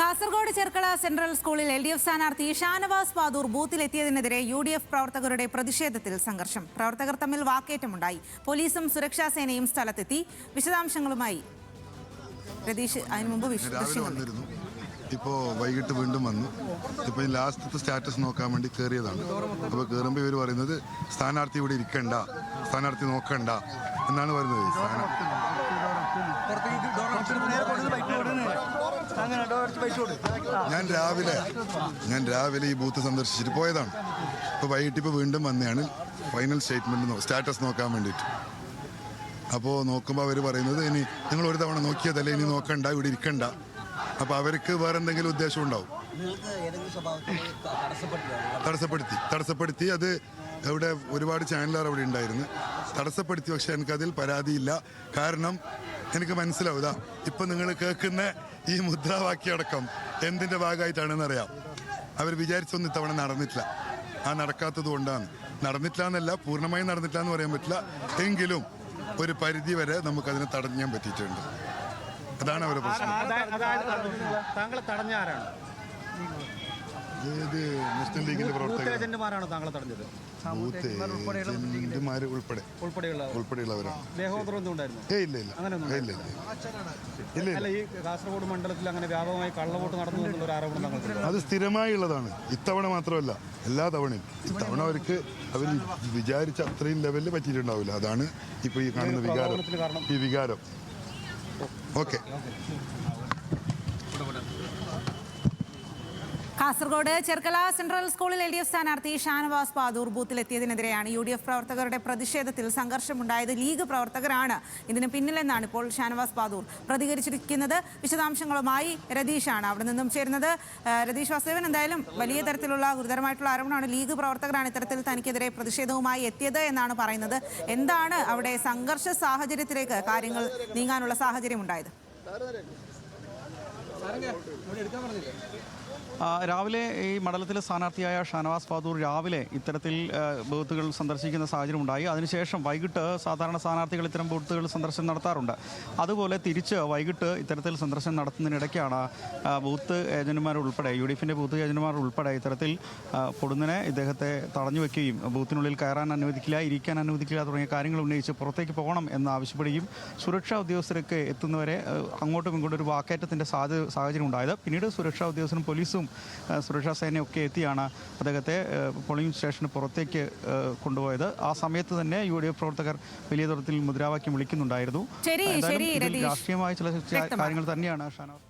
Kasaragod Cherkala central സ്കൂളിൽ LDF സ്ഥാനാർത്ഥി Shanavas Padoor ബൂത്തിലെത്തിയതിനെതിരെ UDF പ്രവർത്തകരുടെ പ്രതിഷേധത്തിൽ സംഘർഷം. പ്രവർത്തകർ തമ്മിൽ വാക്കേറ്റമുണ്ടായി. പോലീസും സുരക്ഷാ സേനയും സ്ഥലത്തെത്തി. വിശദാംശങ്ങളുമായി രതീഷ് അതിനു മുമ്പ് ഇപ്പോൾ വൈകിട്ട് വീണ്ടും വന്നു. ഇപ്പോൾ ഈ ലാസ്റ്റത്തെ സ്റ്റാറ്റസ് നോക്കാൻ വേണ്ടി കയറിയതാണ്. അപ്പോൾ കയറുമ്പോൾ ഇവർ പറയുന്നത് സ്ഥാനാർത്ഥി ഇവിടെ ഇരിക്കണ്ട, സ്ഥാനാർത്ഥി നോക്കണ്ട എന്നാണ് പറയുന്നത്. ഞാൻ രാവിലെ ഈ ബൂത്ത് സന്ദർശിച്ചിട്ട് പോയതാണ്. ഇപ്പോൾ വൈകിട്ട് വീണ്ടും വന്നതാണ് ഫൈനൽ സ്റ്റാറ്റസ് നോക്കാൻ വേണ്ടിയിട്ട്. അപ്പോൾ നോക്കുമ്പോൾ അവർ പറയുന്നത് ഇനി നിങ്ങൾ ഒരു തവണ നോക്കിയതല്ലേ, ഇനി നോക്കണ്ട, ഇവിടെ ഇരിക്കണ്ട. അപ്പോൾ അവർക്ക് വേറെ എന്തെങ്കിലും ഉദ്ദേശം ഉണ്ടാവും. തടസ്സപ്പെടുത്തി അത് അവിടെ ഒരുപാട് ചാനലുകാർ അവിടെ ഉണ്ടായിരുന്നു. തടസ്സപ്പെടുത്തി. പക്ഷെ എനിക്കതിൽ പരാതിയില്ല. കാരണം എനിക്ക് മനസ്സിലാവുക ഇപ്പം നിങ്ങൾ കേൾക്കുന്ന ഈ മുദ്രാവാക്യടക്കം എന്തിൻ്റെ ഭാഗമായിട്ടാണെന്ന് അറിയാം. അവർ വിചാരിച്ചൊന്നും ഇത്തവണ നടന്നിട്ടില്ല. ആ നടക്കാത്തത് കൊണ്ടാണ്. നടന്നിട്ടില്ല എന്നല്ല, പൂർണ്ണമായും നടന്നിട്ടില്ല എന്ന് പറയാൻ പറ്റില്ല. എങ്കിലും ഒരു പരിധി വരെ നമുക്കതിനെ തടഞ്ഞാൻ പറ്റിയിട്ടുണ്ട്. അതാണ് അവരുടെ പ്രശ്നം. താങ്കളെ തടഞ്ഞ ആരാണ്? ഇത് മുസ്ലിം ലീഗിന്റെ പ്രവർത്തകരാണ്. കാസർഗോഡ് മണ്ഡലത്തിൽ അങ്ങനെ വ്യാപകമായി കള്ളവോട്ട് നടന്നു എന്നുള്ള ആരോപണം അത് സ്ഥിരമായുള്ളതാണ്. ഇത്തവണ മാത്രമല്ല, എല്ലാ തവണയും. ഇത്തവണ അവർ വിചാരിച്ച അത്രയും ലെവലിൽ പറ്റിയിട്ടുണ്ടാവില്ല. അതാണ് ഇപ്പൊ ഈ കാണുന്ന വികാരം. ഓക്കെ. കാസർഗോഡ് ചെർക്കള സെൻട്രൽ സ്കൂളിൽ LDF സ്ഥാനാർത്ഥി ഷാനവാസ് പാദൂർ ബൂത്തിലെത്തിയതിനെതിരെയാണ് UDF പ്രവർത്തകരുടെ പ്രതിഷേധത്തിൽ സംഘർഷമുണ്ടായത്. ലീഗ് പ്രവർത്തകരാണ് ഇതിന് പിന്നിലെന്നാണ് ഇപ്പോൾ ഷാനവാസ് പാദൂർ പ്രതികരിച്ചിരിക്കുന്നത്. വിശദാംശങ്ങളുമായി രതീഷാണ് അവിടെ നിന്നും ചേരുന്നത്. രതീഷ് വാസുദേവൻ, എന്തായാലും വലിയ തരത്തിലുള്ള ഗുരുതരമായിട്ടുള്ള ആരോപണമാണ്. ലീഗ് പ്രവർത്തകരാണ് ഇത്തരത്തിൽ തനിക്കെതിരെ പ്രതിഷേധവുമായി എത്തിയത് എന്നാണ് പറയുന്നത്. എന്താണ് അവിടെ സംഘർഷ സാഹചര്യത്തിലേക്ക് കാര്യങ്ങൾ നീങ്ങാനുള്ള സാഹചര്യം ഉണ്ടായത്? രാവിലെ ഈ മണ്ഡലത്തിലെ സ്ഥാനാർത്ഥിയായ ഷാനവാസ് പാദൂർ രാവിലെ ഇത്തരത്തിൽ ബൂത്തുകൾ സന്ദർശിക്കുന്ന സാഹചര്യം ഉണ്ടായി. അതിനുശേഷം വൈകിട്ട് സാധാരണ സ്ഥാനാർത്ഥികൾ ഇത്തരം ബൂത്തുകൾ സന്ദർശനം നടത്താറുണ്ട്. അതുപോലെ തിരിച്ച് വൈകിട്ട് ഇത്തരത്തിൽ സന്ദർശനം നടത്തുന്നതിനിടയ്ക്കാണ് ബൂത്ത് ഏജന്റുമാരുൾപ്പെടെ UDFിൻ്റെ ബൂത്ത് ഏജന്റുമാർ ഉൾപ്പെടെ ഇത്തരത്തിൽ പൊടുന്നനെ ഇദ്ദേഹത്തെ തടഞ്ഞു വയ്ക്കുകയും ബൂത്തിനുള്ളിൽ കയറാൻ അനുവദിക്കില്ല, ഇരിക്കാൻ അനുവദിക്കില്ല തുടങ്ങിയ കാര്യങ്ങൾ ഉന്നയിച്ച് പുറത്തേക്ക് പോകണം എന്ന് ആവശ്യപ്പെടുകയും സുരക്ഷാ ഉദ്യോഗസ്ഥരൊക്കെ എത്തുന്നവരെ അങ്ങോട്ടും ഇങ്ങോട്ടും ഒരു വാക്കേറ്റത്തിൻ്റെ സാഹചര്യം ഉണ്ടായത്. പിന്നീട് സുരക്ഷാ ഉദ്യോഗസ്ഥരും പോലീസും സുരക്ഷാ സേനയൊക്കെ എത്തിയാണ് അദ്ദേഹത്തെ പോളിംഗ് സ്റ്റേഷന് പുറത്തേക്ക് കൊണ്ടുപോയത്. ആ സമയത്ത് തന്നെ UDF പ്രവർത്തകർ വലിയ തരത്തിൽ മുദ്രാവാക്യം വിളിക്കുന്നുണ്ടായിരുന്നു. രാഷ്ട്രീയമായ ചില കാര്യങ്ങൾ തന്നെയാണ് ഷാനവാസ്